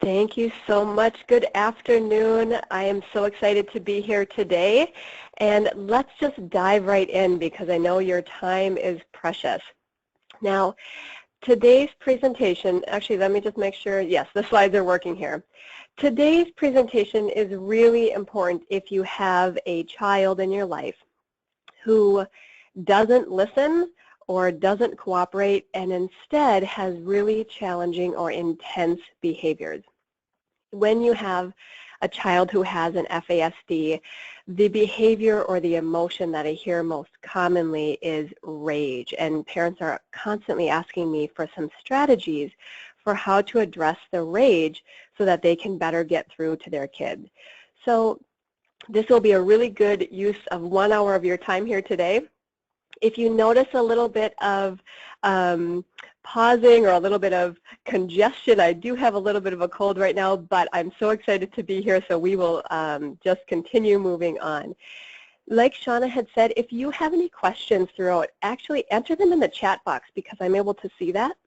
Thank you so much. Good afternoon. I am so excited to be here today. And let's just dive right in because I know your time is precious. Now, today's presentation, actually let me just make sure, yes, the slides are working here. Today's presentation is really important if you have a child in your life who doesn't listen or doesn't cooperate and instead has really challenging or intense behaviors. When you have a child who has an FASD, the behavior or the emotion that I hear most commonly is rage, and parents are constantly asking me for some strategies for how to address the rage so that they can better get through to their kids. So this will be a really good use of 1 hour of your time here today. If you notice a little bit of pausing or a little bit of congestion, I do have a little bit of a cold right now, but I'm so excited to be here, so we will just continue moving on. Like Shauna had said, if you have any questions throughout, actually enter them in the chat box because I'm able to see that,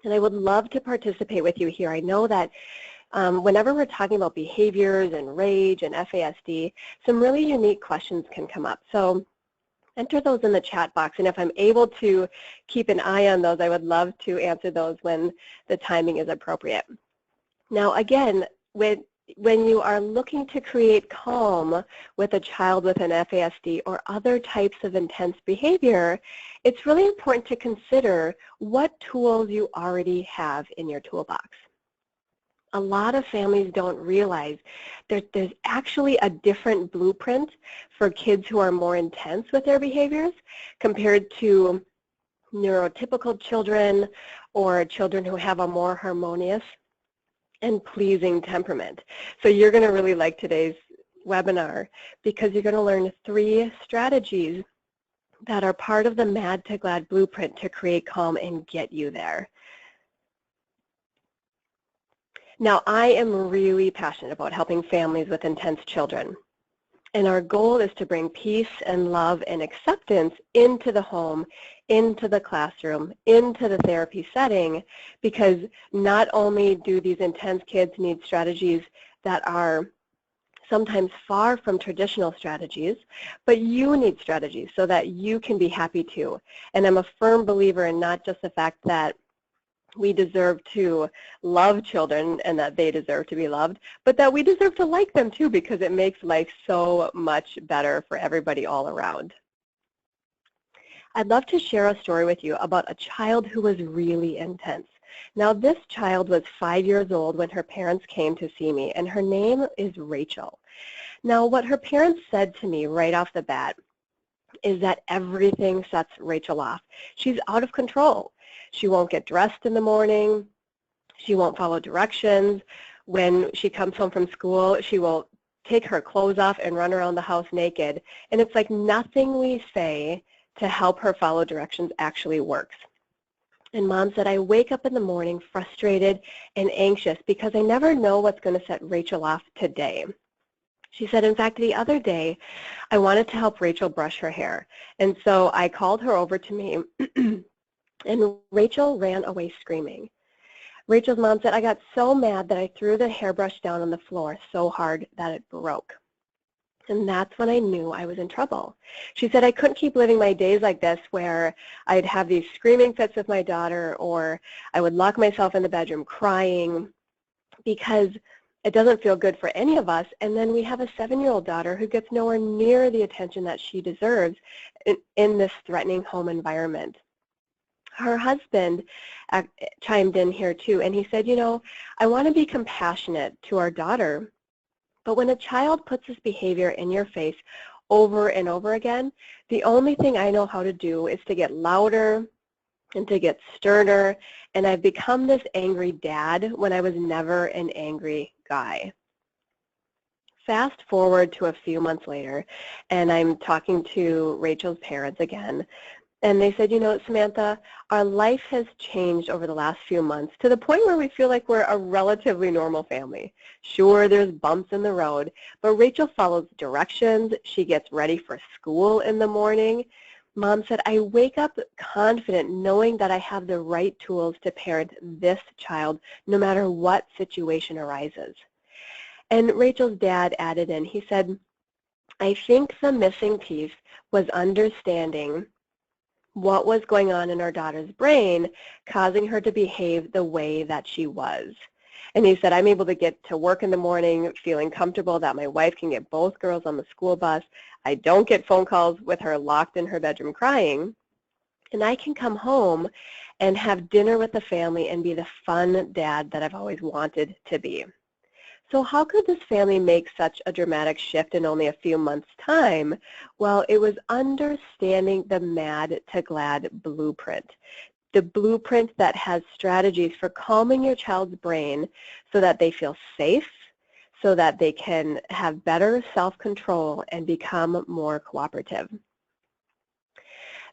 and I would love to participate with you here. I know that whenever we're talking about behaviors and rage and FASD, some really unique questions can come up. So enter those in the chat box, and if I'm able to keep an eye on those, I would love to answer those when the timing is appropriate. Now again, when you are looking to create calm with a child with an FASD or other types of intense behavior, it's really important to consider what tools you already have in your toolbox. A lot of families don't realize that there's actually a different blueprint for kids who are more intense with their behaviors compared to neurotypical children or children who have a more harmonious and pleasing temperament. So you're going to really like today's webinar because you're going to learn 3 strategies that are part of the Mad to Glad blueprint to create calm and get you there. Now, I am really passionate about helping families with intense children, and our goal is to bring peace and love and acceptance into the home, into the classroom, into the therapy setting, because not only do these intense kids need strategies that are sometimes far from traditional strategies, but you need strategies so that you can be happy too. And I'm a firm believer in not just the fact that we deserve to love children and that they deserve to be loved, but that we deserve to like them too because it makes life so much better for everybody all around. I'd love to share a story with you about a child who was really intense. Now this child was 5 years old when her parents came to see me, and her name is Rachel. Now what her parents said to me right off the bat is that everything sets Rachel off. She's out of control. She won't get dressed in the morning. She won't follow directions. When she comes home from school, she will take her clothes off and run around the house naked. And it's like nothing we say to help her follow directions actually works. And Mom said, I wake up in the morning frustrated and anxious because I never know what's going to set Rachel off today. She said, in fact, the other day, I wanted to help Rachel brush her hair. And so I called her over to me. And Rachel ran away screaming. Rachel's mom said, I got so mad that I threw the hairbrush down on the floor so hard that it broke. And that's when I knew I was in trouble. She said, I couldn't keep living my days like this where I'd have these screaming fits with my daughter, or I would lock myself in the bedroom crying, because it doesn't feel good for any of us. And then we have a 7-year-old daughter who gets nowhere near the attention that she deserves in this threatening home environment. Her husband chimed in here too, and he said, you know, I want to be compassionate to our daughter, but when a child puts this behavior in your face over and over again, the only thing I know how to do is to get louder and to get sterner, and I've become this angry dad when I was never an angry guy. Fast forward to a few months later, and I'm talking to Rachel's parents again. And they said, you know, Samantha, our life has changed over the last few months to the point where we feel like we're a relatively normal family. Sure, there's bumps in the road, but Rachel follows directions. She gets ready for school in the morning. Mom said, I wake up confident knowing that I have the right tools to parent this child no matter what situation arises. And Rachel's dad added in, he said, I think the missing piece was understanding what was going on in our daughter's brain, causing her to behave the way that she was. And he said, I'm able to get to work in the morning feeling comfortable that my wife can get both girls on the school bus. I don't get phone calls with her locked in her bedroom crying. And I can come home and have dinner with the family and be the fun dad that I've always wanted to be. So how could this family make such a dramatic shift in only a few months' time? Well, it was understanding the Mad to Glad blueprint, the blueprint that has strategies for calming your child's brain so that they feel safe, so that they can have better self-control and become more cooperative.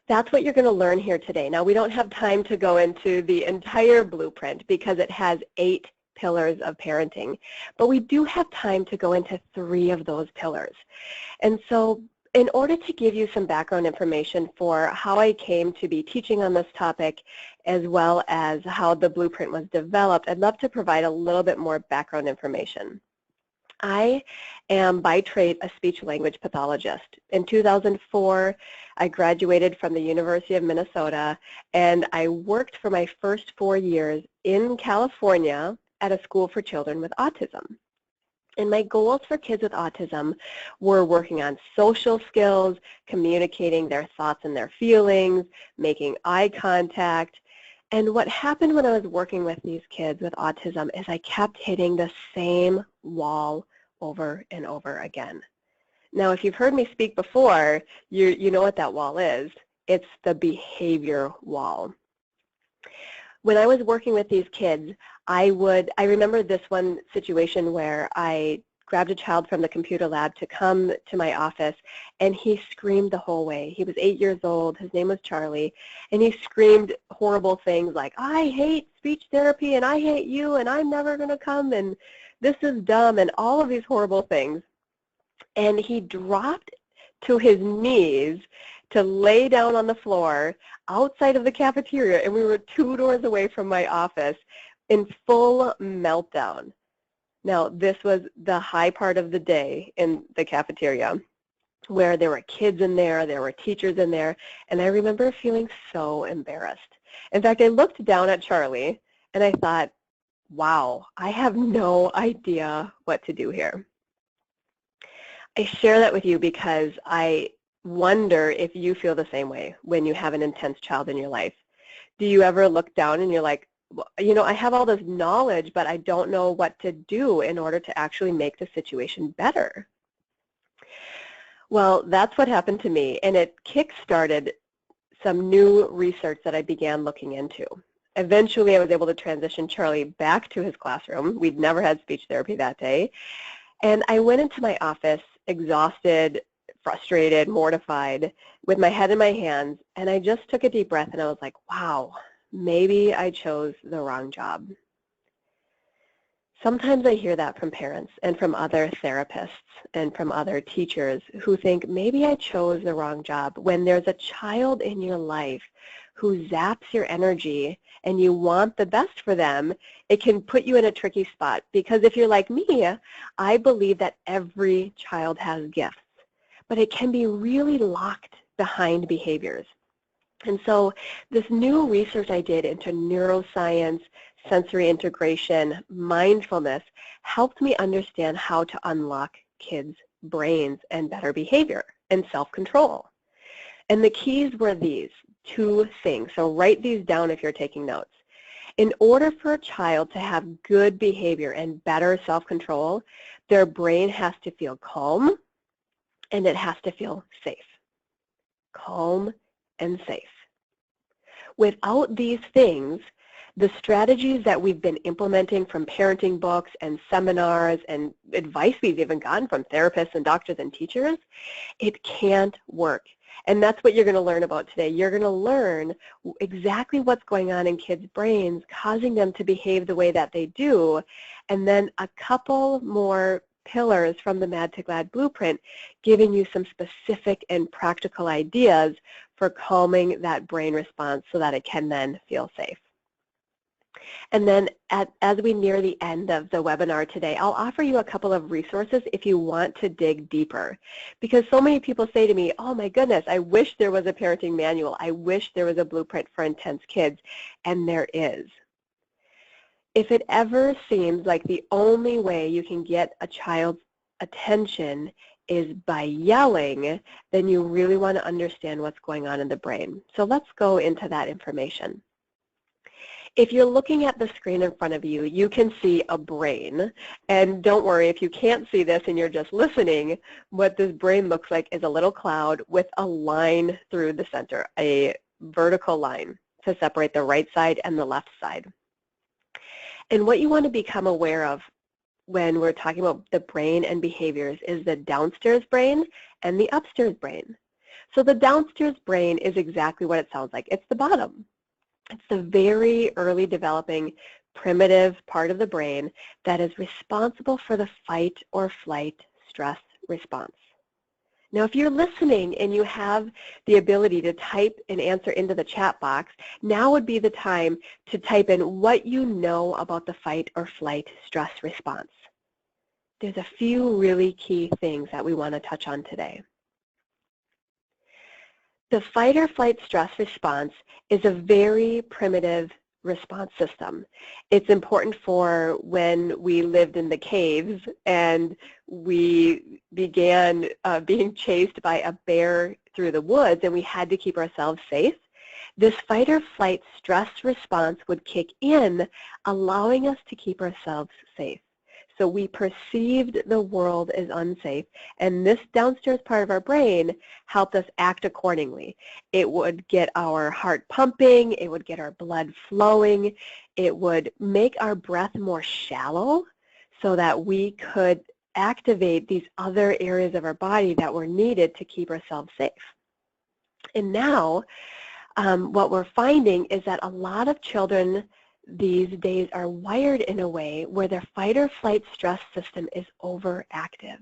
That's what you're going to learn here today. Now, we don't have time to go into the entire blueprint because it has 8 pillars of parenting, but we do have time to go into 3 of those pillars. And so in order to give you some background information for how I came to be teaching on this topic, as well as how the blueprint was developed, I'd love to provide a little bit more background information. I am by trade a speech language pathologist. In 2004, I graduated from the University of Minnesota, and I worked for my first 4 years in California at a school for children with autism. And my goals for kids with autism were working on social skills, communicating their thoughts and their feelings, making eye contact. And what happened when I was working with these kids with autism is I kept hitting the same wall over and over again. Now, if you've heard me speak before, you know what that wall is. It's the behavior wall. When I was working with these kids, I remember this one situation where I grabbed a child from the computer lab to come to my office, and he screamed the whole way. He was 8 years old. His name was Charlie, and he screamed horrible things like, I hate speech therapy, and I hate you, and I'm never going to come, and this is dumb, and all of these horrible things. And he dropped to his knees to lay down on the floor outside of the cafeteria, and we were 2 doors away from my office in full meltdown. Now, this was the high part of the day in the cafeteria where there were kids in there were teachers in there, and I remember feeling so embarrassed. In fact, I looked down at Charlie, and I thought, wow, I have no idea what to do here. I share that with you because I wonder if you feel the same way when you have an intense child in your life. Do you ever look down and you're like, you know, I have all this knowledge, but I don't know what to do in order to actually make the situation better? Well, that's what happened to me, and it kick-started some new research that I began looking into. Eventually, I was able to transition Charlie back to his classroom. We'd never had speech therapy that day. And I went into my office exhausted, frustrated, mortified, with my head in my hands, and I just took a deep breath and I was like, wow, maybe I chose the wrong job. Sometimes I hear that from parents and from other therapists and from other teachers who think maybe I chose the wrong job when there's a child in your life who zaps your energy and you want the best for them. It can put you in a tricky spot because if you're like me, I believe that every child has gifts, but it can be really locked behind behaviors. And so this new research I did into neuroscience, sensory integration, mindfulness, helped me understand how to unlock kids' brains and better behavior and self-control. And the keys were these 2 things. So write these down if you're taking notes. In order for a child to have good behavior and better self-control, their brain has to feel calm and it has to feel safe. Calm and safe. Without these things, the strategies that we've been implementing from parenting books and seminars and advice we've even gotten from therapists and doctors and teachers, it can't work. And that's what you're going to learn about today. You're going to learn exactly what's going on in kids' brains, causing them to behave the way that they do, and then a couple more pillars from the Mad to Glad blueprint, giving you some specific and practical ideas for calming that brain response so that it can then feel safe. And then as we near the end of the webinar today, I'll offer you a couple of resources if you want to dig deeper. Because so many people say to me, oh my goodness, I wish there was a parenting manual. I wish there was a blueprint for intense kids. And there is. If it ever seems like the only way you can get a child's attention is by yelling, then you really want to understand what's going on in the brain. So let's go into that information. If you're looking at the screen in front of you, you can see a brain. And don't worry, if you can't see this and you're just listening, what this brain looks like is a little cloud with a line through the center, a vertical line to separate the right side and the left side. And what you want to become aware of when we're talking about the brain and behaviors is the downstairs brain and the upstairs brain. So the downstairs brain is exactly what it sounds like. It's the bottom. It's the very early developing primitive part of the brain that is responsible for the fight or flight stress response. Now, if you're listening and you have the ability to type an answer into the chat box, now would be the time to type in what you know about the fight or flight stress response. There's a few really key things that we want to touch on today. The fight or flight stress response is a very primitive response system. It's important for when we lived in the caves and we began being chased by a bear through the woods and we had to keep ourselves safe. This fight or flight stress response would kick in, allowing us to keep ourselves safe. So we perceived the world as unsafe, and this downstairs part of our brain helped us act accordingly. It would get our heart pumping, it would get our blood flowing, it would make our breath more shallow so that we could activate these other areas of our body that were needed to keep ourselves safe. And now, what we're finding is that a lot of children these days are wired in a way where their fight or flight stress system is overactive.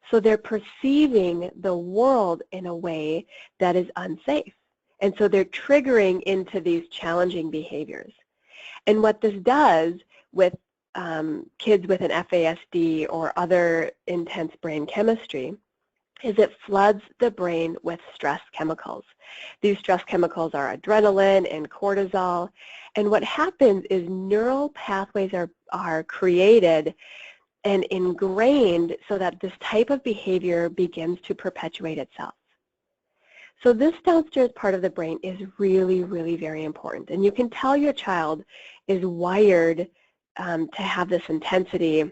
So they're perceiving the world in a way that is unsafe. And so they're triggering into these challenging behaviors. And what this does with kids with an FASD or other intense brain chemistry is it floods the brain with stress chemicals. These stress chemicals are adrenaline and cortisol. And what happens is neural pathways are created and ingrained so that this type of behavior begins to perpetuate itself. So this downstairs part of the brain is really, really very important. And you can tell your child is wired to have this intensity.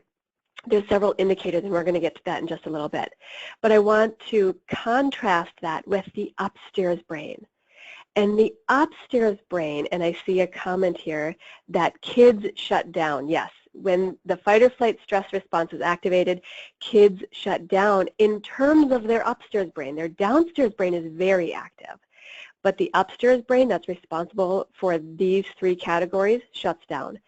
There's several indicators, and we're going to get to that in just a little bit. But I want to contrast that with the upstairs brain. And the upstairs brain, and I see a comment here that kids shut down. Yes, when the fight or flight stress response is activated, kids shut down in terms of their upstairs brain. Their downstairs brain is very active. But the upstairs brain that's responsible for these three categories shuts down.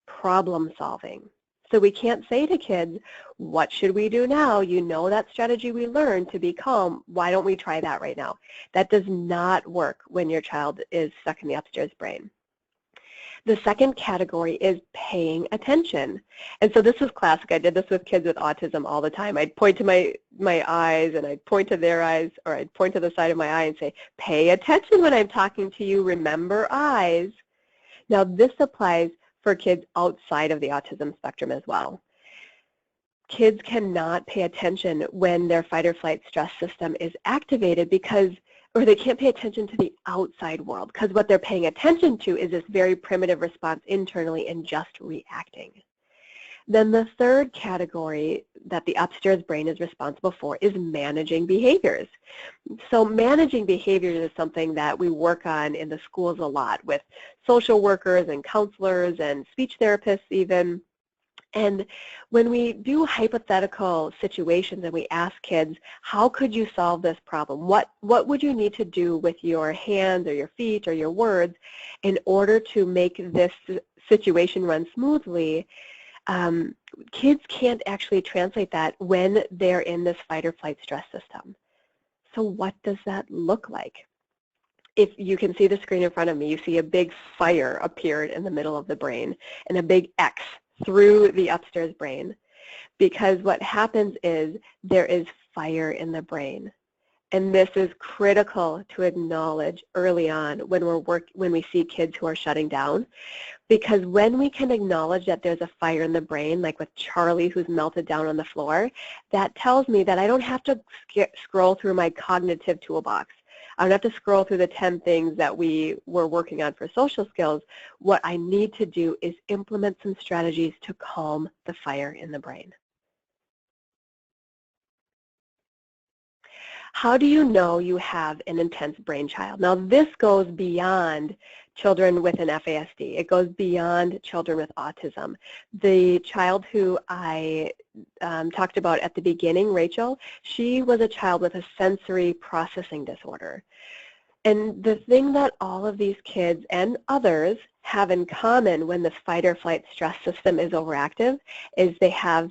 Problem solving. So we can't say to kids, what should we do now? You know that strategy we learned to be calm. Why don't we try that right now? That does not work when your child is stuck in the upstairs brain. The second category is paying attention. And so this is classic. I did this with kids with autism all the time. I'd point to my eyes and I'd point to their eyes, or I'd point to the side of my eye and say, pay attention when I'm talking to you. Remember eyes. Now this applies for kids outside of the autism spectrum as well. Kids cannot pay attention when their fight or flight stress system is activated or they can't pay attention to the outside world because what they're paying attention to is this very primitive response internally and just reacting. Then the third category that the upstairs brain is responsible for is managing behaviors. So managing behaviors is something that we work on in the schools a lot with social workers and counselors and speech therapists even. And when we do hypothetical situations and we ask kids, how could you solve this problem? What would you need to do with your hands or your feet or your words in order to make this situation run smoothly? kids can't actually translate that when they're in this fight or flight stress system. So what does that look like? If you can see the screen in front of me, you see a big fire appeared in the middle of the brain and a big X through the upstairs brain, because what happens is there is fire in the brain. And this is critical to acknowledge early on when we see kids who are shutting down, because when we can acknowledge that there's a fire in the brain, like with Charlie who's melted down on the floor, that tells me that I don't have to scroll through my cognitive toolbox. I don't have to scroll through the 10 things that we were working on for social skills. What I need to do is implement some strategies to calm the fire in the brain. How do you know you have an intense brain child? Now this goes beyond children with an FASD. It goes beyond children with autism. The child who I talked about at the beginning, Rachel, she was a child with a sensory processing disorder. And the thing that all of these kids and others have in common when this fight or flight stress system is overactive is they have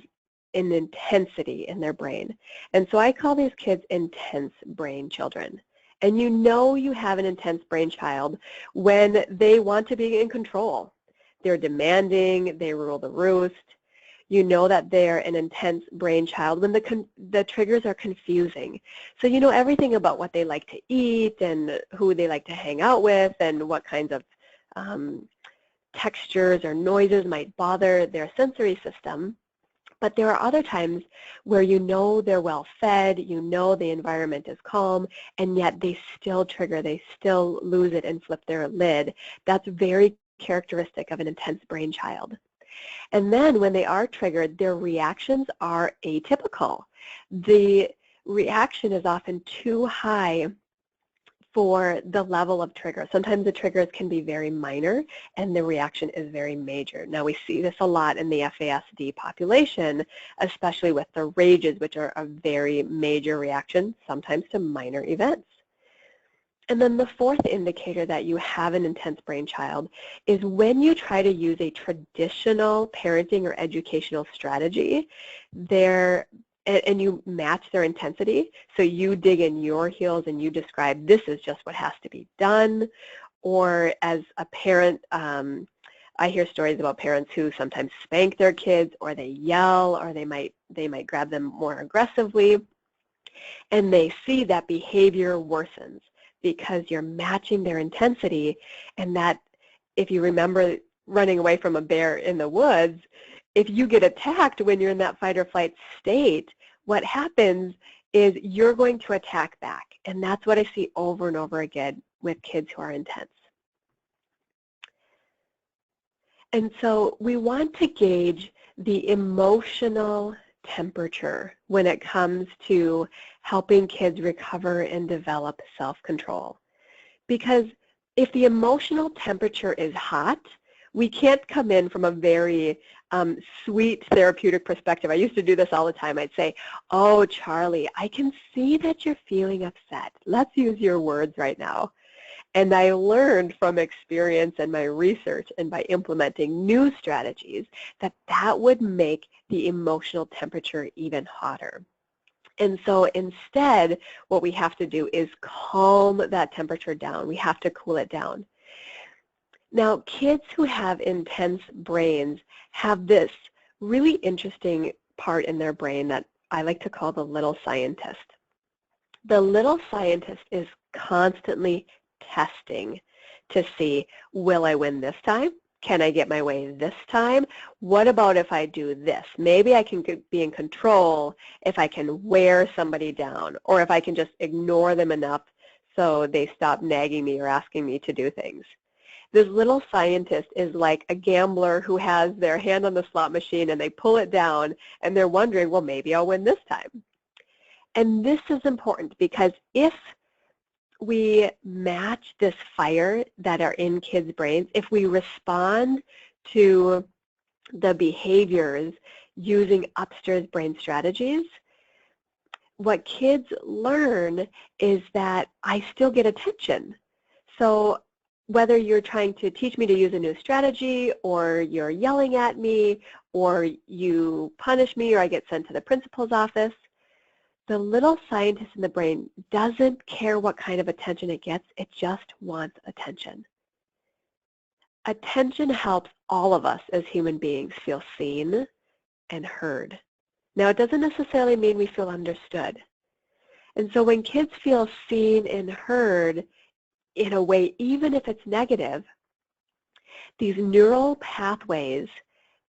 an intensity in their brain. And so I call these kids intense brain children. And you know you have an intense brain child when they want to be in control. They're demanding, they rule the roost. You know that they're an intense brain child when the triggers are confusing. So you know everything about what they like to eat and who they like to hang out with and what kinds of textures or noises might bother their sensory system. But there are other times where you know they're well fed, you know the environment is calm, and yet they still trigger, they still lose it and flip their lid. That's very characteristic of an intense brain child. And then when they are triggered, their reactions are atypical. The reaction is often too high for the level of trigger. Sometimes the triggers can be very minor and the reaction is very major. Now we see this a lot in the FASD population, especially with the rages, which are a very major reaction, sometimes to minor events. And then the fourth indicator that you have an intense brain child is when you try to use a traditional parenting or educational strategy, and you match their intensity, so you dig in your heels and you describe this is just what has to be done, or as a parent, I hear stories about parents who sometimes spank their kids, or they yell, or they might grab them more aggressively, and they see that behavior worsens because you're matching their intensity, and that if you remember running away from a bear in the woods, if you get attacked when you're in that fight or flight state, what happens is you're going to attack back. And that's what I see over and over again with kids who are intense. And so we want to gauge the emotional temperature when it comes to helping kids recover and develop self-control. Because if the emotional temperature is hot, we can't come in from a very sweet therapeutic perspective. I used to do this all the time. I'd say, oh, Charlie, I can see that you're feeling upset. Let's use your words right now. And I learned from experience and my research and by implementing new strategies that that would make the emotional temperature even hotter. And so instead, what we have to do is calm that temperature down. We have to cool it down. Now, kids who have intense brains have this really interesting part in their brain that I like to call the little scientist. The little scientist is constantly testing to see, will I win this time? Can I get my way this time? What about if I do this? Maybe I can be in control if I can wear somebody down, or if I can just ignore them enough so they stop nagging me or asking me to do things. This little scientist is like a gambler who has their hand on the slot machine and they pull it down and they're wondering, well, maybe I'll win this time. And this is important because if we match this fire that are in kids' brains, if we respond to the behaviors using upstairs brain strategies, what kids learn is that I still get attention. So whether you're trying to teach me to use a new strategy, or you're yelling at me, or you punish me, or I get sent to the principal's office, the little scientist in the brain doesn't care what kind of attention it gets. It just wants attention. Attention helps all of us as human beings feel seen and heard. Now, it doesn't necessarily mean we feel understood. And so when kids feel seen and heard in a way, even if it's negative, these neural pathways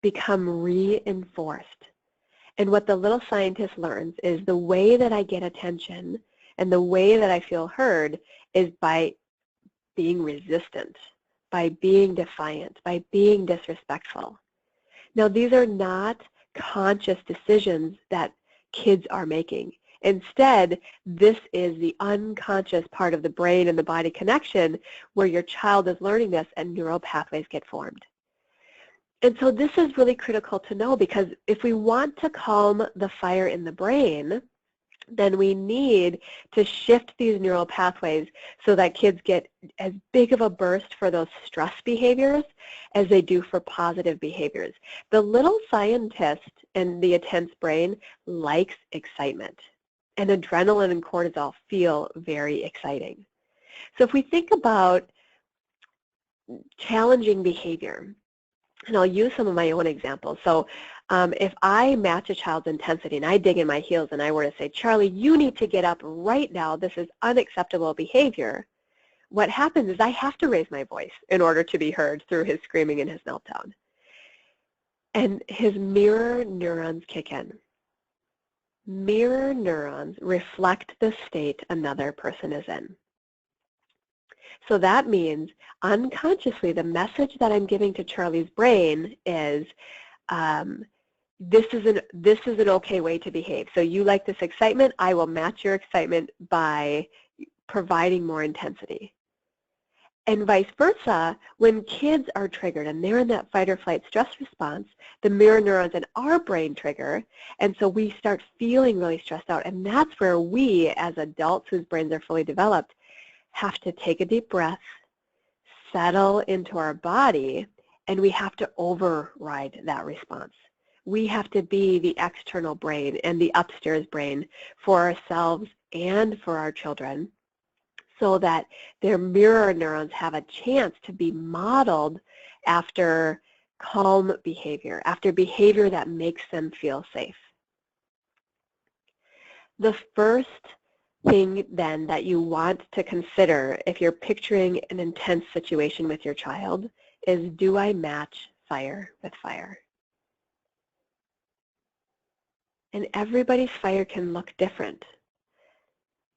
become reinforced. And what the little scientist learns is the way that I get attention and the way that I feel heard is by being resistant, by being defiant, by being disrespectful. Now, these are not conscious decisions that kids are making. Instead, this is the unconscious part of the brain and the body connection where your child is learning this and neural pathways get formed. And so this is really critical to know, because if we want to calm the fire in the brain, then we need to shift these neural pathways so that kids get as big of a burst for those stress behaviors as they do for positive behaviors. The little scientist in the intense brain likes excitement, and adrenaline and cortisol feel very exciting. So if we think about challenging behavior, and I'll use some of my own examples. So if I match a child's intensity and I dig in my heels and I were to say, Charlie, you need to get up right now, this is unacceptable behavior, what happens is I have to raise my voice in order to be heard through his screaming and his meltdown. And his mirror neurons kick in. Mirror neurons reflect the state another person is in. So that means unconsciously the message that I'm giving to Charlie's brain is this is an okay way to behave. So you like this excitement, I will match your excitement by providing more intensity. And vice versa, when kids are triggered and they're in that fight or flight stress response, the mirror neurons in our brain trigger, and so we start feeling really stressed out. And that's where we, as adults whose brains are fully developed, have to take a deep breath, settle into our body, and we have to override that response. We have to be the external brain and the upstairs brain for ourselves and for our children, so that their mirror neurons have a chance to be modeled after calm behavior, after behavior that makes them feel safe. The first thing then that you want to consider if you're picturing an intense situation with your child is, do I match fire with fire? And everybody's fire can look different.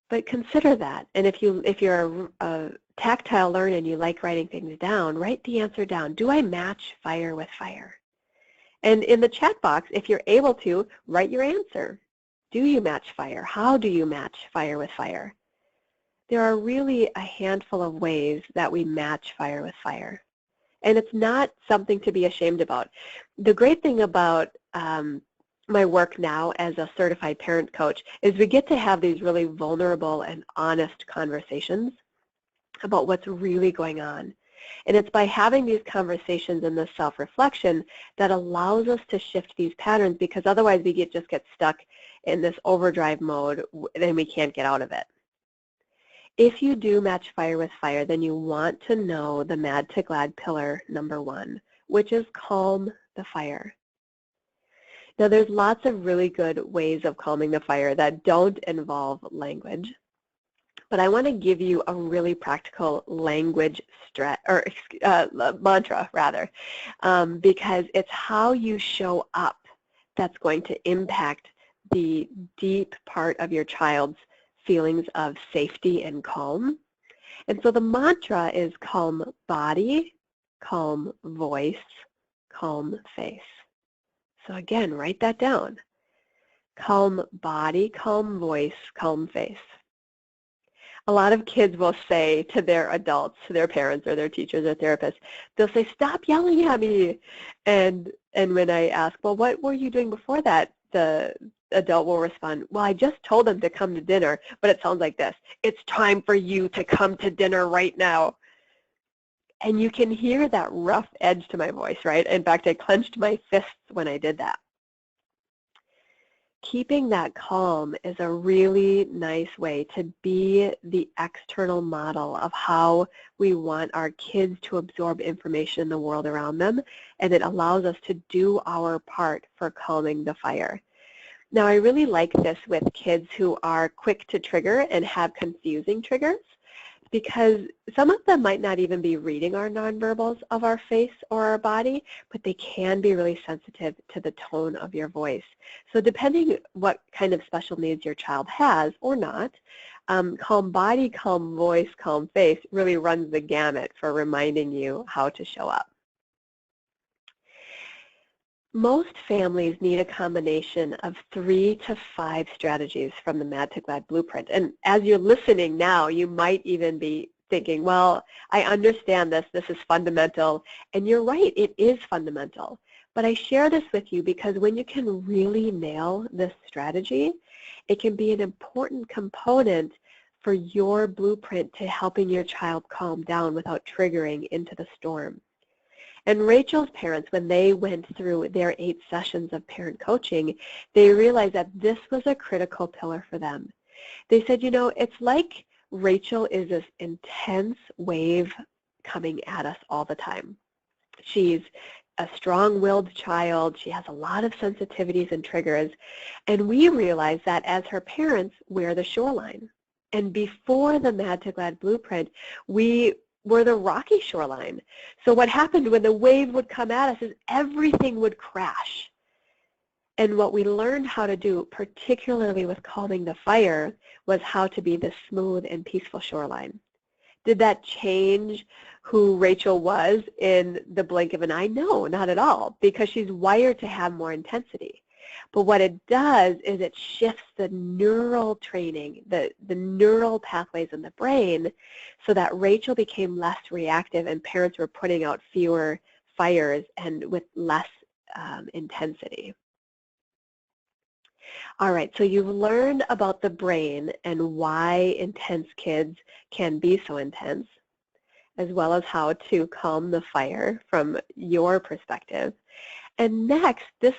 But consider that. And if you're a tactile learner and you like writing things down, write the answer down. Do I match fire with fire? And in the chat box, if you're able to, write your answer. Do you match fire? How do you match fire with fire? There are really a handful of ways that we match fire with fire. And it's not something to be ashamed about. The great thing about my work now as a certified parent coach is we get to have these really vulnerable and honest conversations about what's really going on. And it's by having these conversations and this self-reflection that allows us to shift these patterns, because otherwise we just get stuck in this overdrive mode and we can't get out of it. If you do match fire with fire, then you want to know the mad to glad pillar number 1, which is calm the fire. Now, there's lots of really good ways of calming the fire that don't involve language, but I want to give you a really practical language mantra, because it's how you show up that's going to impact the deep part of your child's feelings of safety and calm. And so the mantra is calm body, calm voice, calm face. So again, write that down. Calm body, calm voice, calm face. A lot of kids will say to their adults, to their parents or their teachers or therapists, they'll say, stop yelling at me. And when I ask, well, what were you doing before that? The adult will respond, well, I just told them to come to dinner, but it sounds like this. It's time for you to come to dinner right now. And you can hear that rough edge to my voice, right? In fact, I clenched my fists when I did that. Keeping that calm is a really nice way to be the external model of how we want our kids to absorb information in the world around them, and it allows us to do our part for calming the fire. Now, I really like this with kids who are quick to trigger and have confusing triggers, because some of them might not even be reading our nonverbals of our face or our body, but they can be really sensitive to the tone of your voice. So depending what kind of special needs your child has or not, calm body, calm voice, calm face really runs the gamut for reminding you how to show up. Most families need a combination of 3 to 5 strategies from the Mad to Glad Blueprint. And as you're listening now, you might even be thinking, well, I understand this is fundamental. And you're right, it is fundamental. But I share this with you because when you can really nail this strategy, it can be an important component for your blueprint to helping your child calm down without triggering into the storm. And Rachel's parents, when they went through their 8 sessions of parent coaching, they realized that this was a critical pillar for them. They said, you know, it's like Rachel is this intense wave coming at us all the time. She's a strong-willed child. She has a lot of sensitivities and triggers. And we realized that as her parents, we're the shoreline. And before the Mad to Glad Blueprint, we were the rocky shoreline. So what happened when the wave would come at us is everything would crash. And what we learned how to do, particularly with calming the fire, was how to be the smooth and peaceful shoreline. Did that change who Rachel was in the blink of an eye? No, not at all, because she's wired to have more intensity. But what it does is it shifts the neural training, the neural pathways in the brain, so that Rachel became less reactive and parents were putting out fewer fires and with less intensity. All right, so you've learned about the brain and why intense kids can be so intense, as well as how to calm the fire from your perspective. And next, this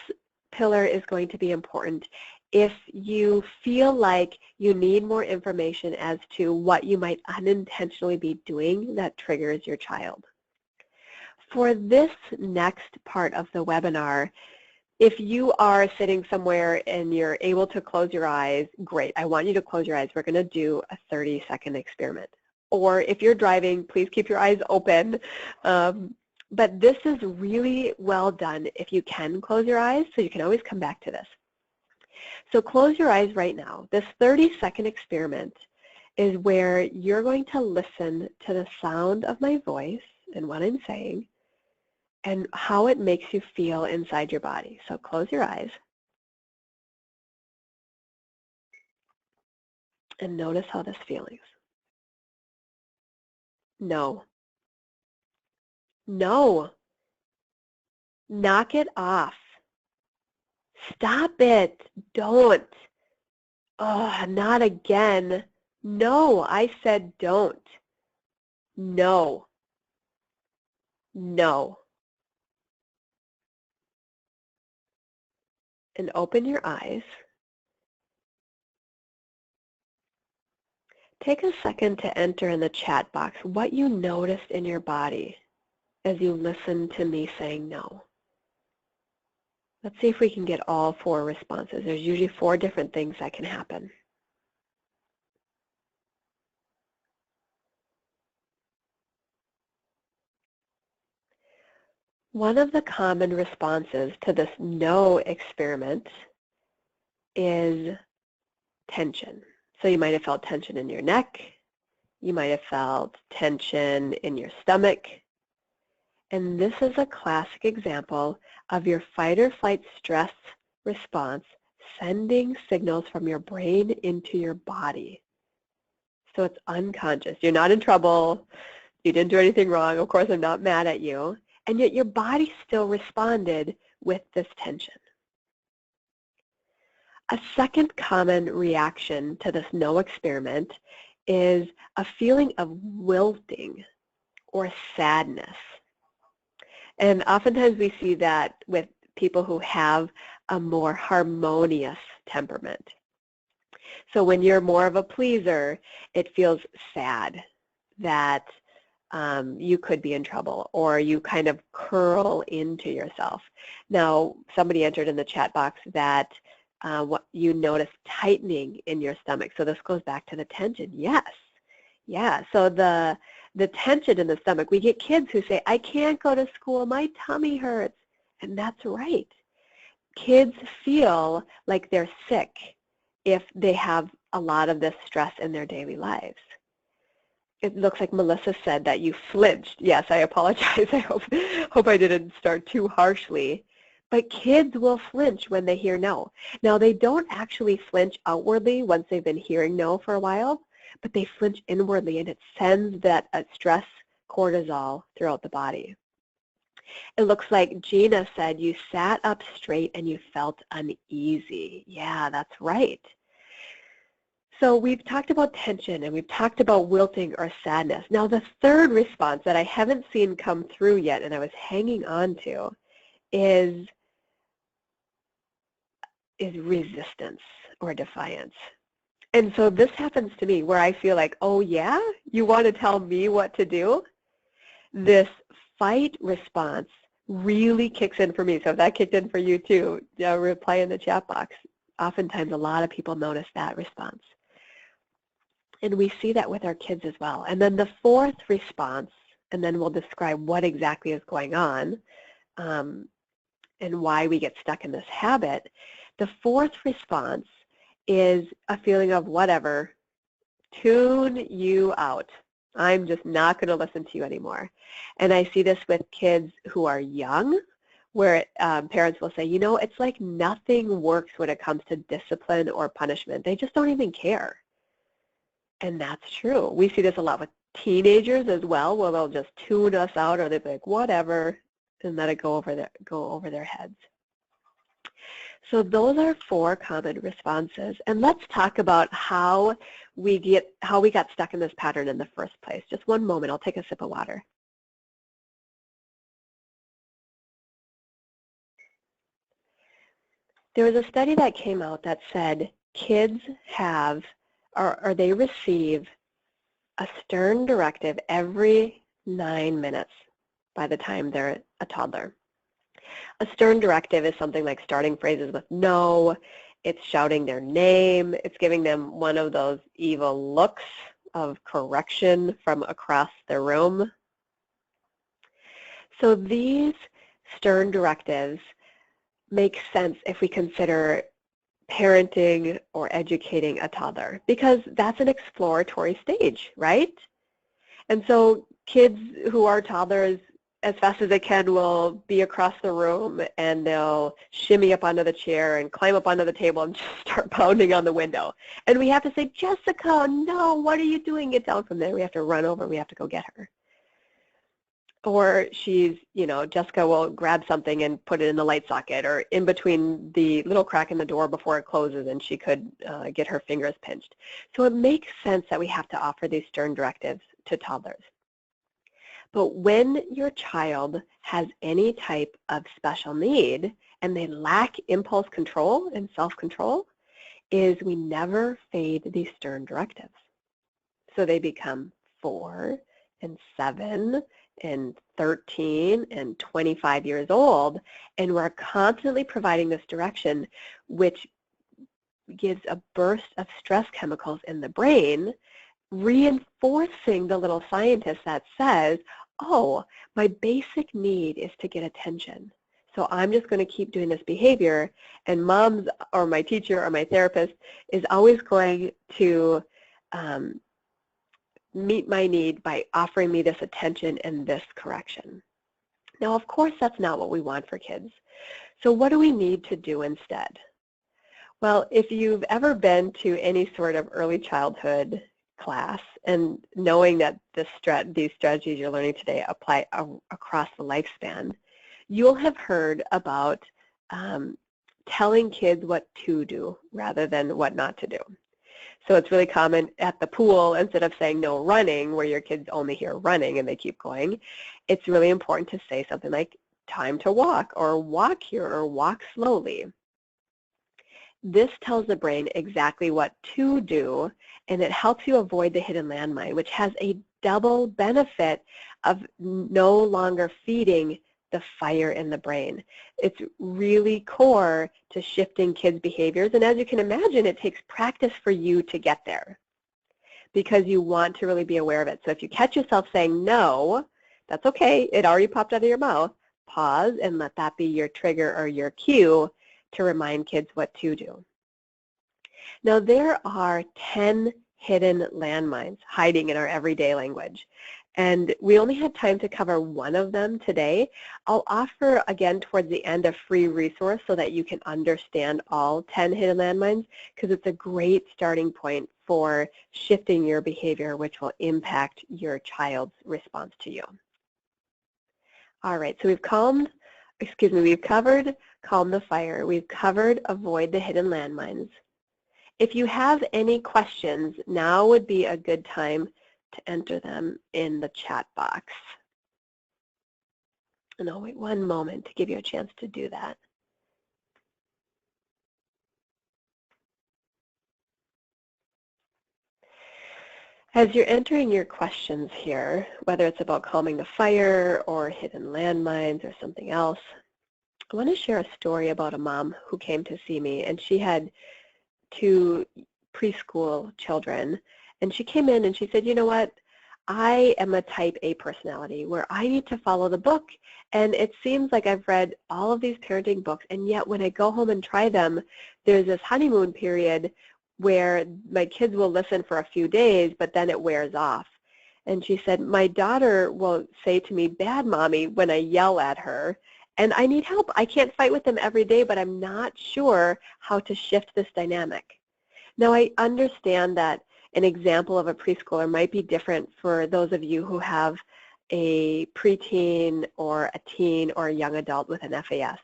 pillar is going to be important if you feel like you need more information as to what you might unintentionally be doing that triggers your child. For this next part of the webinar, if you are sitting somewhere and you're able to close your eyes, great. I want you to close your eyes. We're going to do a 30-second experiment. Or if you're driving, please keep your eyes open. But this is really well done if you can close your eyes, so you can always come back to this. So close your eyes right now. This 30-second experiment is where you're going to listen to the sound of my voice and what I'm saying and how it makes you feel inside your body. So close your eyes and notice how this feels. No. No. Knock it off. Stop it. Don't. Oh, not again. No, I said don't. No. No. And open your eyes. Take a second to enter in the chat box what you noticed in your body as you listened to me saying no. Let's see if we can get all 4 responses. There's usually 4 different things that can happen. One of the common responses to this no experiment is tension. So you might have felt tension in your neck. You might have felt tension in your stomach. And this is a classic example of your fight or flight stress response sending signals from your brain into your body. So it's unconscious. You're not in trouble. You didn't do anything wrong. Of course, I'm not mad at you. And yet your body still responded with this tension. A second common reaction to this no experiment is a feeling of wilting or sadness. And oftentimes we see that with people who have a more harmonious temperament. So when you're more of a pleaser, it feels sad that you could be in trouble, or you kind of curl into yourself. Now, somebody entered in the chat box that what you notice tightening in your stomach. So this goes back to the tension. Yes. Yeah. So the tension in the stomach, we get kids who say, I can't go to school, my tummy hurts. And that's right. Kids feel like they're sick if they have a lot of this stress in their daily lives. It looks like Melissa said that you flinched. Yes, I apologize. I hope I didn't start too harshly. But kids will flinch when they hear no. Now, they don't actually flinch outwardly once they've been hearing no for a while, but they flinch inwardly, and it sends that stress cortisol throughout the body. It looks like Gina said you sat up straight and you felt uneasy. Yeah, that's right. So we've talked about tension, and we've talked about wilting or sadness. Now, the third response that I haven't seen come through yet, and I was hanging on to, is resistance or defiance. And so this happens to me where I feel like, oh yeah, you want to tell me what to do? This fight response really kicks in for me. So if that kicked in for you too, reply in the chat box. Oftentimes a lot of people notice that response. And we see that with our kids as well. And then the fourth response, and then we'll describe what exactly is going on and why we get stuck in this habit. The fourth response is a feeling of whatever, tune you out. I'm just not going to listen to you anymore. And I see this with kids who are young, where parents will say, you know, it's like nothing works when it comes to discipline or punishment. They just don't even care. And that's true. We see this a lot with teenagers as well, where they'll just tune us out, or they'll be like, whatever, and let it go over their heads. So those are 4 common responses. And let's talk about how we got stuck in this pattern in the first place. Just one moment. I'll take a sip of water. There was a study that came out that said kids have, or they receive, a stern directive every 9 minutes by the time they're a toddler. A stern directive is something like starting phrases with no, it's shouting their name, it's giving them one of those evil looks of correction from across the room. So these stern directives make sense if we consider parenting or educating a toddler, because that's an exploratory stage, right? And so kids who are toddlers, as fast as they can, will be across the room, and they'll shimmy up onto the chair and climb up onto the table and just start pounding on the window. And we have to say, Jessica, no, what are you doing? Get down from there. We have to run over. We have to go get her. Or she's, you know, Jessica will grab something and put it in the light socket, or in between the little crack in the door before it closes, and she could get her fingers pinched. So it makes sense that we have to offer these stern directives to toddlers. But when your child has any type of special need and they lack impulse control and self-control, is we never fade these stern directives. So they become 4 and 7 and 13 and 25 years old, and we're constantly providing this direction, which gives a burst of stress chemicals in the brain, reinforcing the little scientist that says, oh, my basic need is to get attention. So I'm just going to keep doing this behavior, and mom's or my teacher or my therapist is always going to meet my need by offering me this attention and this correction. Now, of course, that's not what we want for kids. So what do we need to do instead? Well, if you've ever been to any sort of early childhood class, and knowing that these strategies you're learning today apply across the lifespan, you'll have heard about telling kids what to do rather than what not to do. So it's really common at the pool, instead of saying no running, where your kids only hear running and they keep going, it's really important to say something like time to walk, or walk here, or walk slowly. This tells the brain exactly what to do, and it helps you avoid the hidden landmine, which has a double benefit of no longer feeding the fire in the brain. It's really core to shifting kids' behaviors, and as you can imagine, it takes practice for you to get there because you want to really be aware of it. So if you catch yourself saying no, that's okay. It already popped out of your mouth. Pause and let that be your trigger or your cue to remind kids what to do. Now, there are 10 hidden landmines hiding in our everyday language, and we only had time to cover one of them today. I'll offer, again, towards the end, a free resource so that you can understand all 10 hidden landmines, because it's a great starting point for shifting your behavior, which will impact your child's response to you. All right, so we've covered calm the fire. We've covered avoid the hidden landmines. If you have any questions, now would be a good time to enter them in the chat box. And I'll wait one moment to give you a chance to do that. As you're entering your questions here, whether it's about calming the fire or hidden landmines or something else, I want to share a story about a mom who came to see me, and she had 2 preschool children, and she came in and she said, you know what, I am a type A personality where I need to follow the book, and it seems like I've read all of these parenting books, and yet when I go home and try them, there's this honeymoon period where my kids will listen for a few days, but then it wears off. And she said, my daughter will say to me, bad mommy, when I yell at her, and I need help. I can't fight with them every day, but I'm not sure how to shift this dynamic. Now, I understand that an example of a preschooler might be different for those of you who have a preteen or a teen or a young adult with an FAS.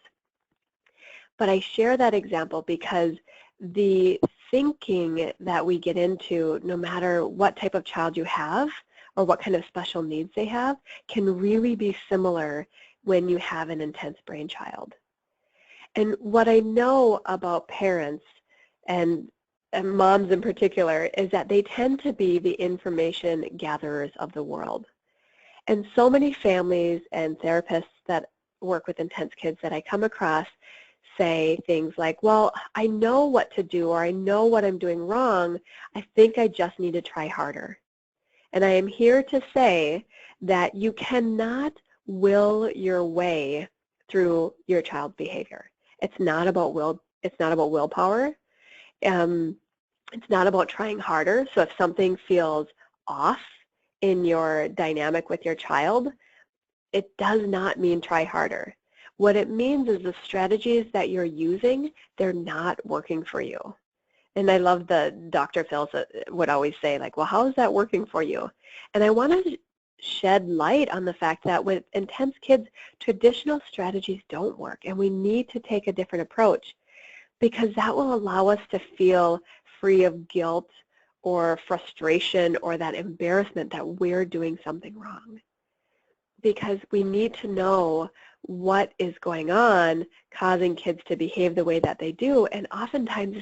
But I share that example because the thinking that we get into, no matter what type of child you have or what kind of special needs they have, can really be similar when you have an intense brain child. And what I know about parents and moms in particular is that they tend to be the information gatherers of the world. And so many families and therapists that work with intense kids that I come across say things like, well, I know what to do, or I know what I'm doing wrong. I think I just need to try harder. And I am here to say that you cannot will your way through your child's behavior. It's not about willpower. It's not about trying harder. So if something feels off in your dynamic with your child, it does not mean try harder. What it means is the strategies that you're using, they're not working for you. And I love the Dr. Phil would always say, like, well, how is that working for you? And I want to shed light on the fact that with intense kids, traditional strategies don't work, and we need to take a different approach, because that will allow us to feel free of guilt or frustration or that embarrassment that we're doing something wrong. Because we need to know what is going on causing kids to behave the way that they do, and oftentimes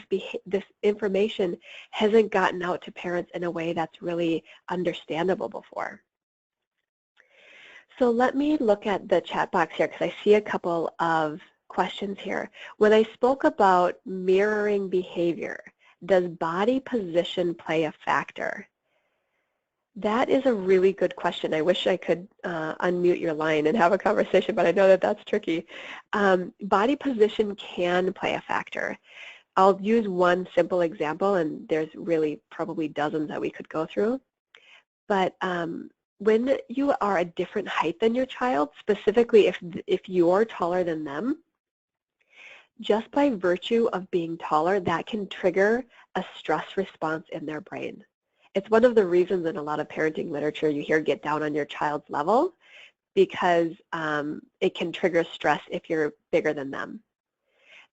this information hasn't gotten out to parents in a way that's really understandable before. So let me look at the chat box here, because I see a couple of questions here. When I spoke about mirroring behavior, does body position play a factor? That is a really good question. I wish I could unmute your line and have a conversation, but I know that that's tricky. Body position can play a factor. I'll use one simple example, and there's really probably dozens that we could go through. But when you are a different height than your child, specifically if you're taller than them, just by virtue of being taller, that can trigger a stress response in their brain. It's one of the reasons in a lot of parenting literature you hear get down on your child's level, because it can trigger stress if you're bigger than them.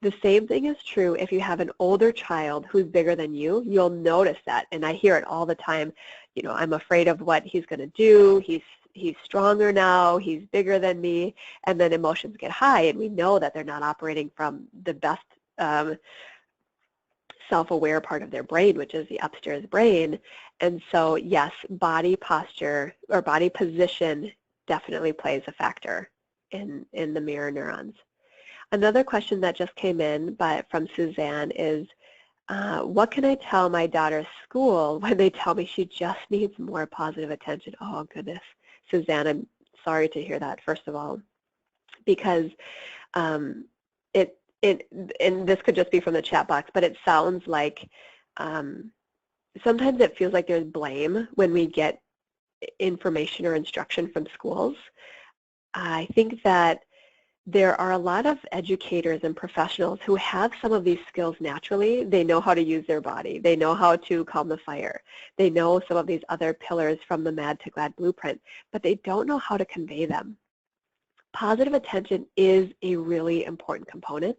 The same thing is true if you have an older child who's bigger than you. You'll notice that, and I hear it all the time. You know, I'm afraid of what he's going to do. He's stronger now. He's bigger than me, and then emotions get high, and we know that they're not operating from the best self-aware part of their brain, which is the upstairs brain. And so, yes, body posture or body position definitely plays a factor in the mirror neurons. Another question that just came in from Suzanne is, what can I tell my daughter's school when they tell me she just needs more positive attention? Oh, goodness. Suzanne, I'm sorry to hear that, first of all, because and this could just be from the chat box, but it sounds like sometimes it feels like there's blame when we get information or instruction from schools. I think that there are a lot of educators and professionals who have some of these skills naturally. They know how to use their body. They know how to calm the fire. They know some of these other pillars from the Mad to Glad blueprint, but they don't know how to convey them. Positive attention is a really important component,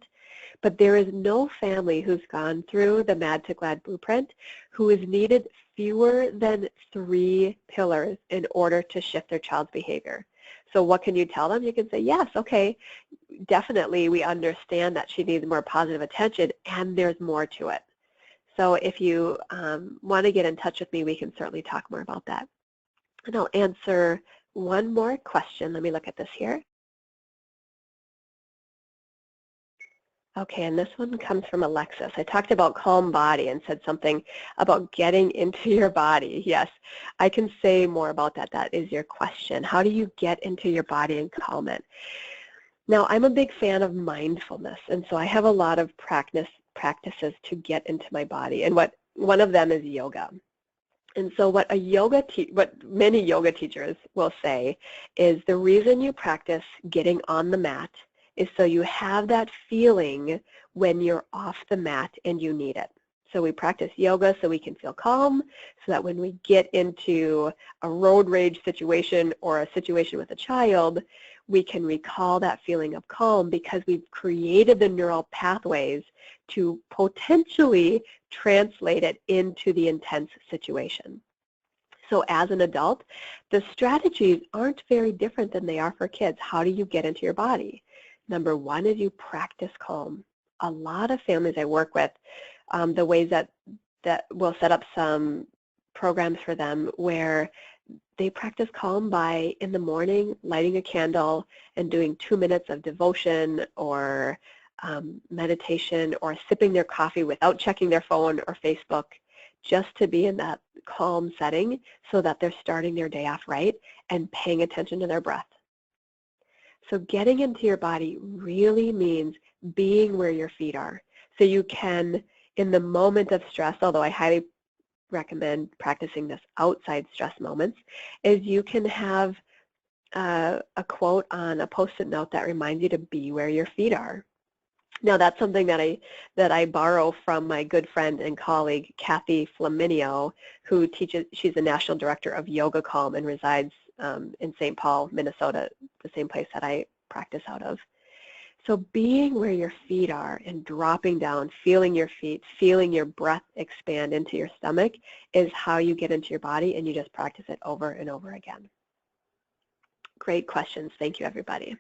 but there is no family who's gone through the Mad to Glad blueprint who has needed fewer than 3 pillars in order to shift their child's behavior. So what can you tell them? You can say, yes, okay, definitely we understand that she needs more positive attention, and there's more to it. So if you want to get in touch with me, we can certainly talk more about that. And I'll answer one more question. Let me look at this here. Okay, and this one comes from Alexis. I talked about calm body and said something about getting into your body. Yes, I can say more about that. That is your question. How do you get into your body and calm it? Now, I'm a big fan of mindfulness, and so I have a lot of practices to get into my body, and one of them is yoga. And so what many yoga teachers will say is the reason you practice getting on the mat is so you have that feeling when you're off the mat and you need it. So we practice yoga so we can feel calm, so that when we get into a road rage situation or a situation with a child, we can recall that feeling of calm because we've created the neural pathways to potentially translate it into the intense situation. So as an adult, the strategies aren't very different than they are for kids. How do you get into your body? Number one is you practice calm. A lot of families I work with, the ways that will set up some programs for them where they practice calm by, in the morning, lighting a candle and doing 2 minutes of devotion or meditation or sipping their coffee without checking their phone or Facebook, just to be in that calm setting so that they're starting their day off right and paying attention to their breath. So getting into your body really means being where your feet are. So you can, in the moment of stress, although I highly recommend practicing this outside stress moments, is you can have a quote on a Post-it note that reminds you to be where your feet are. Now that's something that I borrow from my good friend and colleague Kathy Flaminio, who teaches. She's the national director of Yoga Calm and resides in St. Paul, Minnesota, the same place that I practice out of. So being where your feet are and dropping down, feeling your feet, feeling your breath expand into your stomach is how you get into your body, and you just practice it over and over again. Great questions. Thank you, everybody.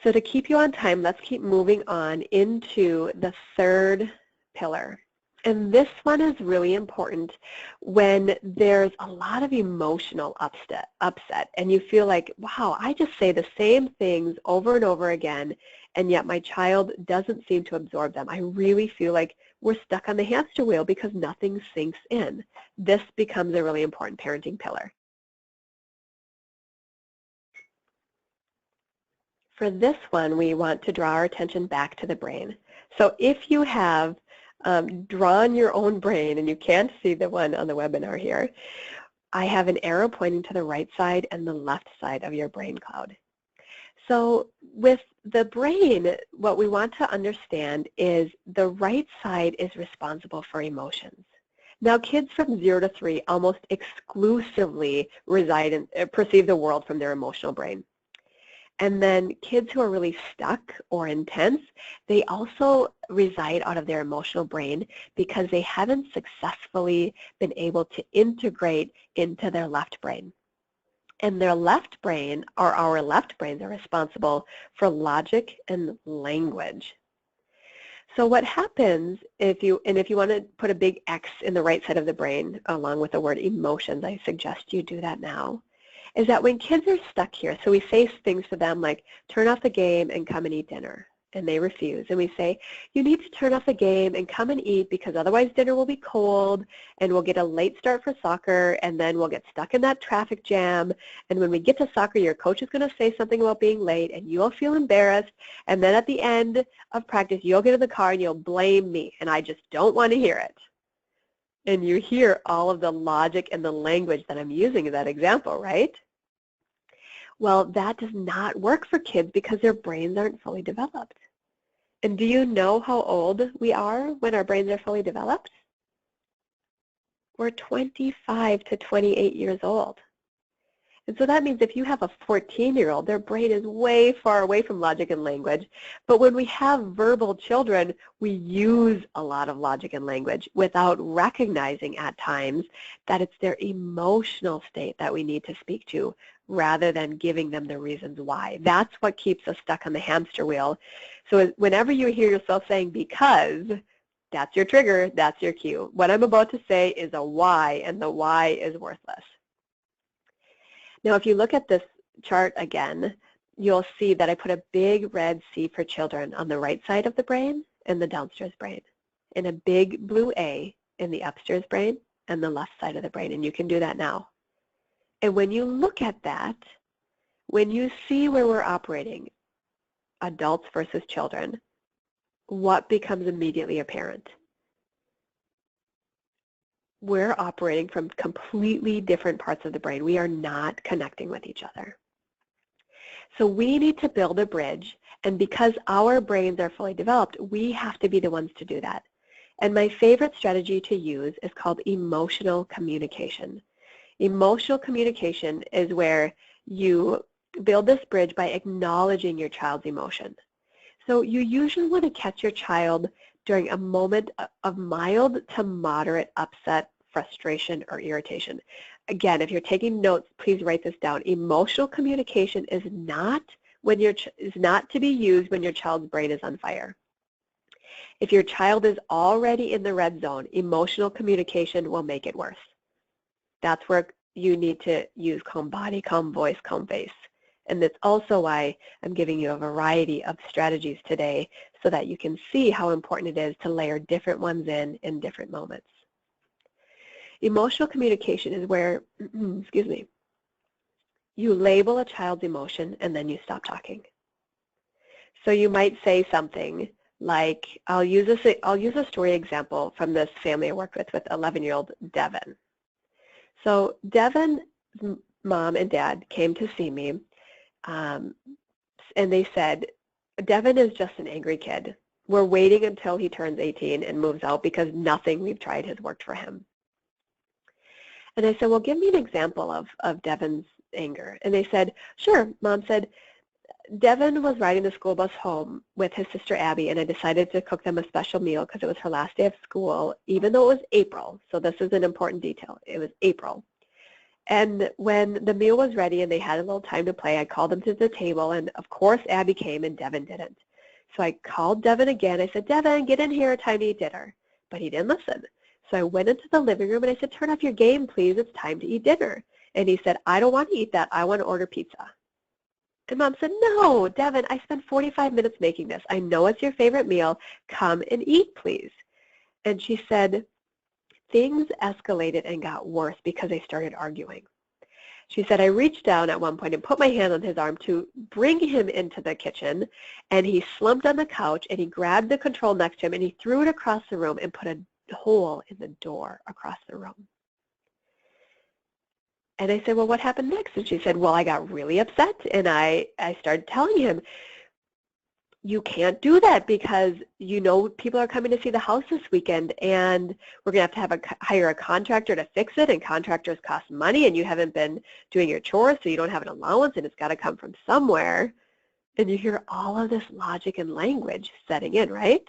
So to keep you on time, let's keep moving on into the third pillar. And this one is really important when there's a lot of emotional upset, and you feel like, wow, I just say the same things over and over again, and yet my child doesn't seem to absorb them. I really feel like we're stuck on the hamster wheel because nothing sinks in. This becomes a really important parenting pillar. For this one, we want to draw our attention back to the brain. So if you have drawn your own brain, and you can't see the one on the webinar here, I have an arrow pointing to the right side and the left side of your brain cloud. So with the brain, what we want to understand is the right side is responsible for emotions. Now kids from 0 to 3 almost exclusively perceive the world from their emotional brain. And then kids who are really stuck or intense, they also reside out of their emotional brain because they haven't successfully been able to integrate into their left brain. And their left brain, or our left brains, are responsible for logic and language. So what happens if you want to put a big X in the right side of the brain along with the word emotions, I suggest you do that now, is that when kids are stuck here, so we say things to them like, turn off the game and come and eat dinner, and they refuse. And we say, you need to turn off the game and come and eat because otherwise dinner will be cold and we'll get a late start for soccer and then we'll get stuck in that traffic jam. And when we get to soccer, your coach is going to say something about being late and you'll feel embarrassed. And then at the end of practice, you'll get in the car and you'll blame me and I just don't want to hear it. And you hear all of the logic and the language that I'm using in that example, right? Well, that does not work for kids because their brains aren't fully developed. And do you know how old we are when our brains are fully developed? We're 25 to 28 years old. And so that means if you have a 14-year-old, their brain is way far away from logic and language. But when we have verbal children, we use a lot of logic and language without recognizing at times that it's their emotional state that we need to speak to rather than giving them the reasons why. That's what keeps us stuck on the hamster wheel. So whenever you hear yourself saying because, that's your trigger, that's your cue. What I'm about to say is a why, and the why is worthless. Now, if you look at this chart again, you'll see that I put a big red C for children on the right side of the brain and the downstairs brain, and a big blue A in the upstairs brain and the left side of the brain, and you can do that now. And when you look at that, when you see where we're operating, adults versus children, what becomes immediately apparent? We're operating from completely different parts of the brain. We are not connecting with each other. So we need to build a bridge, and because our brains are fully developed, we have to be the ones to do that. And my favorite strategy to use is called emotional communication. Emotional communication is where you build this bridge by acknowledging your child's emotion. So you usually want to catch your child during a moment of mild to moderate upset, frustration, or irritation. Again, if you're taking notes, please write this down. Emotional communication is not to be used when your child's brain is on fire. If your child is already in the red zone, emotional communication will make it worse. That's where you need to use calm body, calm voice, calm face. And that's also why I'm giving you a variety of strategies today so that you can see how important it is to layer different ones in different moments. Emotional communication is where, you label a child's emotion and then you stop talking. So you might say something like, I'll use a story example from this family I worked with 11-year-old Devin. So Devin's mom and dad came to see me, and they said, Devin is just an angry kid. We're waiting until he turns 18 and moves out because nothing we've tried has worked for him. And I said, well, give me an example of Devin's anger. And they said, sure. Mom said, Devin was riding the school bus home with his sister Abby, and I decided to cook them a special meal because it was her last day of school, even though it was April. So this is an important detail. It was April. And when the meal was ready and they had a little time to play, I called them to the table, and of course Abby came and Devin didn't. So I called Devin again. I said, Devin, get in here, time to eat dinner. But he didn't listen. So I went into the living room and I said, turn off your game, please. It's time to eat dinner. And he said, I don't want to eat that. I want to order pizza. And Mom said, no, Devin, I spent 45 minutes making this. I know it's your favorite meal. Come and eat, please. And she said, things escalated and got worse because they started arguing. She said, I reached down at one point and put my hand on his arm to bring him into the kitchen, and he slumped on the couch, and he grabbed the control next to him, and he threw it across the room and put a hole in the door across the room. And I said, well, what happened next? And she said, well, I got really upset, and I started telling him, you can't do that because you know people are coming to see the house this weekend, and we're going to have hire a contractor to fix it, and contractors cost money, and you haven't been doing your chores, so you don't have an allowance, and it's got to come from somewhere. And you hear all of this logic and language setting in, right?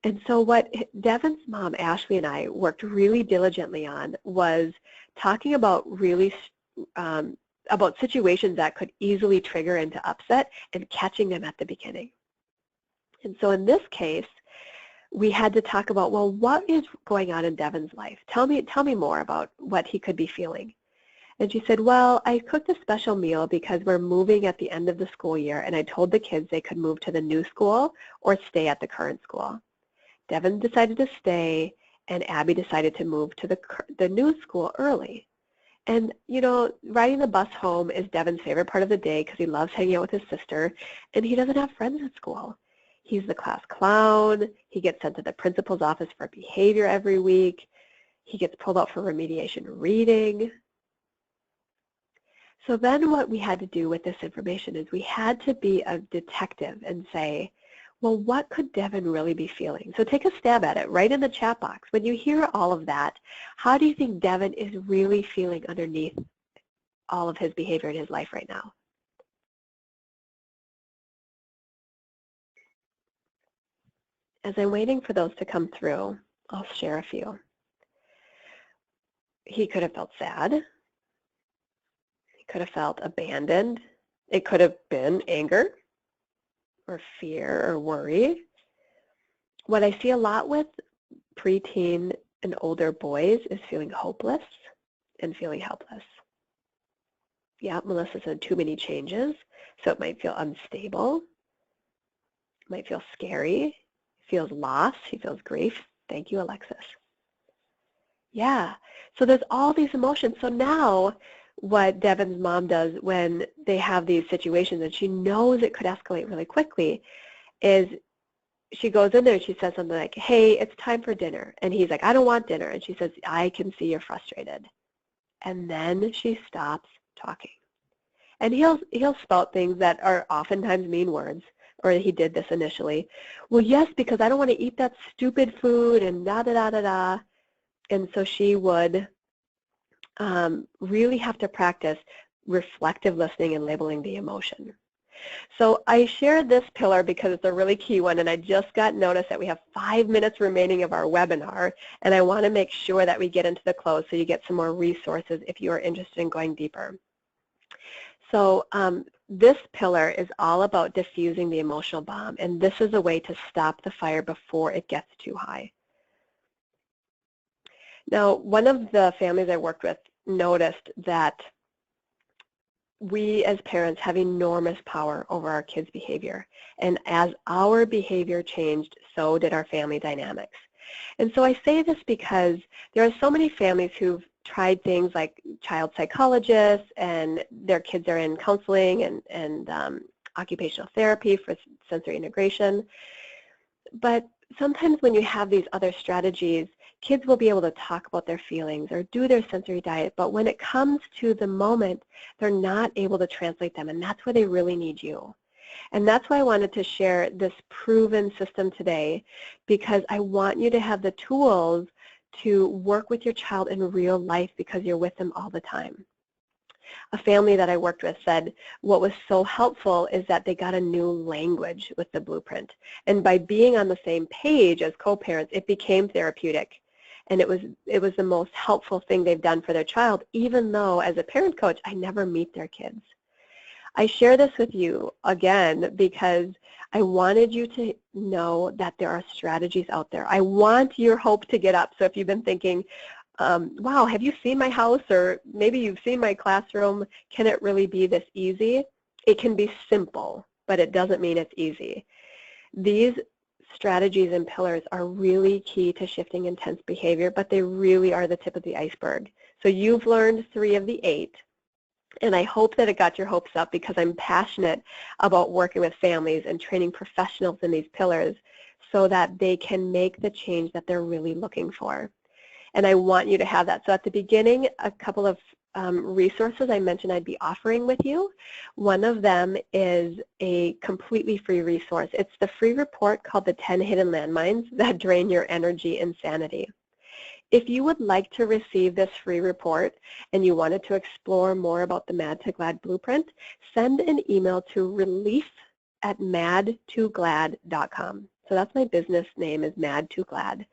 And so what Devin's mom, Ashley, and I worked really diligently on was talking about about situations that could easily trigger into upset and catching them at the beginning. And so in this case, we had to talk about, well, what is going on in Devin's life? Tell me more about what he could be feeling. And she said, well, I cooked a special meal because we're moving at the end of the school year, and I told the kids they could move to the new school or stay at the current school. Devin decided to stay, and Abby decided to move to the new school early. And, you know, riding the bus home is Devin's favorite part of the day because he loves hanging out with his sister, and he doesn't have friends at school. He's the class clown. He gets sent to the principal's office for behavior every week. He gets pulled out for remediation reading. So then what we had to do with this information is we had to be a detective and say, well, what could Devin really be feeling? So take a stab at it right in the chat box. When you hear all of that, how do you think Devin is really feeling underneath all of his behavior in his life right now? As I'm waiting for those to come through, I'll share a few. He could have felt sad. He could have felt abandoned. It could have been anger or fear or worry. What I see a lot with preteen and older boys is feeling hopeless and feeling helpless. Yeah, Melissa said too many changes, so it might feel unstable. It might feel scary. He feels loss. He feels grief. Thank you, Alexis. Yeah, so there's all these emotions. So now what Devin's mom does when they have these situations and she knows it could escalate really quickly is she goes in there and she says something like, hey, it's time for dinner. And he's like, I don't want dinner. And she says, I can see you're frustrated. And then she stops talking. And he'll spout things that are oftentimes mean words, or he did this initially. Well, yes, because I don't want to eat that stupid food and da-da-da-da-da. And so she would really have to practice reflective listening and labeling the emotion. So I shared this pillar because it's a really key one, and I just got notice that we have 5 minutes remaining of our webinar, and I want to make sure that we get into the close so you get some more resources if you are interested in going deeper. So this pillar is all about diffusing the emotional bomb, and this is a way to stop the fire before it gets too high. Now, one of the families I worked with noticed that we as parents have enormous power over our kids' behavior. And as our behavior changed, so did our family dynamics. And so I say this because there are so many families who've tried things like child psychologists, and their kids are in counseling and occupational therapy for sensory integration. But sometimes when you have these other strategies, kids will be able to talk about their feelings or do their sensory diet, but when it comes to the moment, they're not able to translate them, and that's where they really need you. And that's why I wanted to share this proven system today, because I want you to have the tools to work with your child in real life because you're with them all the time. A family that I worked with said what was so helpful is that they got a new language with the blueprint. And by being on the same page as co-parents, it became therapeutic. And it was the most helpful thing they've done for their child, even though as a parent coach, I never meet their kids. I share this with you again because I wanted you to know that there are strategies out there. I want your hope to get up. So if you've been thinking, wow, have you seen my house, or maybe you've seen my classroom, can it really be this easy? It can be simple, but it doesn't mean it's easy. These strategies and pillars are really key to shifting intense behavior, but they really are the tip of the iceberg. So you've learned 3 of the 8, and I hope that it got your hopes up because I'm passionate about working with families and training professionals in these pillars so that they can make the change that they're really looking for. And I want you to have that. So at the beginning, a couple of resources I mentioned I'd be offering with you. One of them is a completely free resource. It's the free report called the 10 Hidden Landmines That Drain Your Energy and Sanity. if you would like to receive this free report and you wanted to explore more about the Mad to Glad Blueprint, send an email to relief@mad2glad.com. So that's my business name, is Mad2Glad.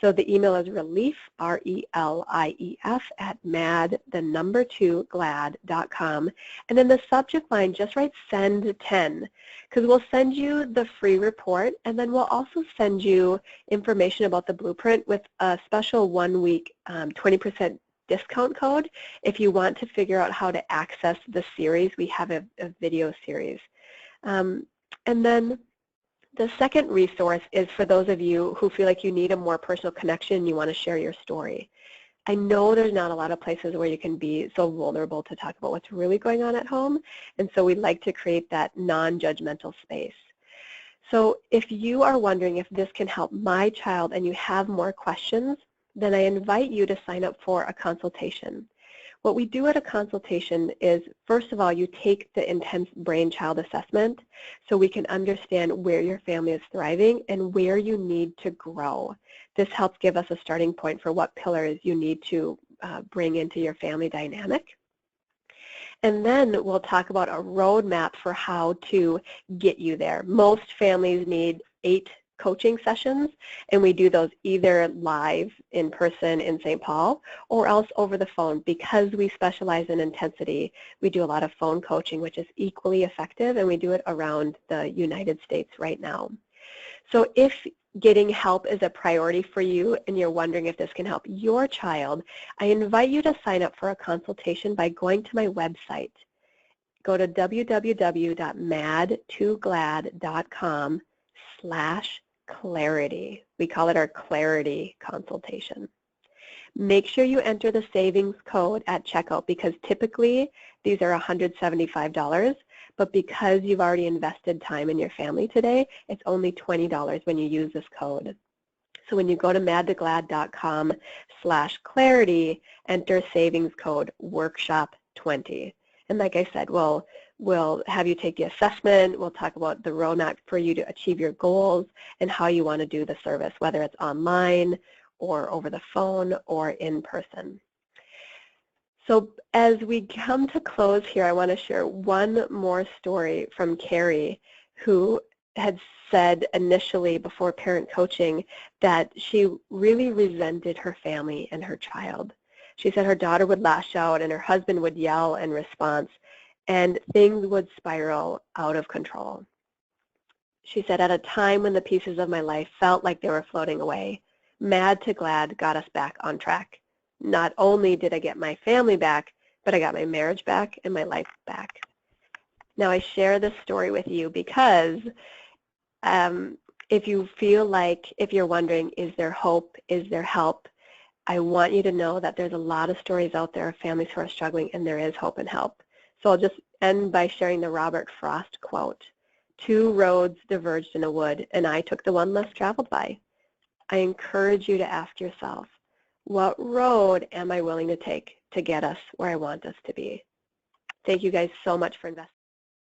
So the email is relief, R-E-L-I-E-F, @mad2glad.com. And in the subject line, just write send 10, because we'll send you the free report, and then we'll also send you information about the blueprint with a special 1-week 20% discount code if you want to figure out how to access the series. We have a video series. And then the second resource is for those of you who feel like you need a more personal connection and you want to share your story. I know there's not a lot of places where you can be so vulnerable to talk about what's really going on at home, and so we'd like to create that non-judgmental space. So if you are wondering if this can help my child and you have more questions, then I invite you to sign up for a consultation. What we do at a consultation is, first of all, you take the intense brain child assessment so we can understand where your family is thriving and where you need to grow. This helps give us a starting point for what pillars you need to bring into your family dynamic. And then we'll talk about a roadmap for how to get you there. Most families need 8 coaching sessions, and we do those either live in person in St. Paul or else over the phone. Because we specialize in intensity, we do a lot of phone coaching, which is equally effective, and we do it around the United States right now. So if getting help is a priority for you and you're wondering if this can help your child, I invite you to sign up for a consultation by going to my website. Go to www.mad2glad.com/clarity. We call it our clarity consultation. Make sure you enter the savings code at checkout, because typically these are $175, but because you've already invested time in your family today, it's only $20 when you use this code. So when you go to mad2glad.com/clarity, enter savings code workshop20. And like I said, we'll have you take the assessment. We'll talk about the roadmap for you to achieve your goals and how you want to do the service, whether it's online or over the phone or in person. So as we come to close here, I want to share one more story from Carrie, who had said initially before parent coaching that she really resented her family and her child. She said her daughter would lash out and her husband would yell in response, and things would spiral out of control. She said, at a time when the pieces of my life felt like they were floating away, Mad to Glad got us back on track. Not only did I get my family back, but I got my marriage back and my life back. Now I share this story with you because if you feel like, if you're wondering, is there hope, is there help, I want you to know that there's a lot of stories out there of families who are struggling, and there is hope and help. So I'll just end by sharing the Robert Frost quote. 2 roads diverged in a wood, and I took the one less traveled by. I encourage you to ask yourself, what road am I willing to take to get us where I want us to be? Thank you guys so much for investing.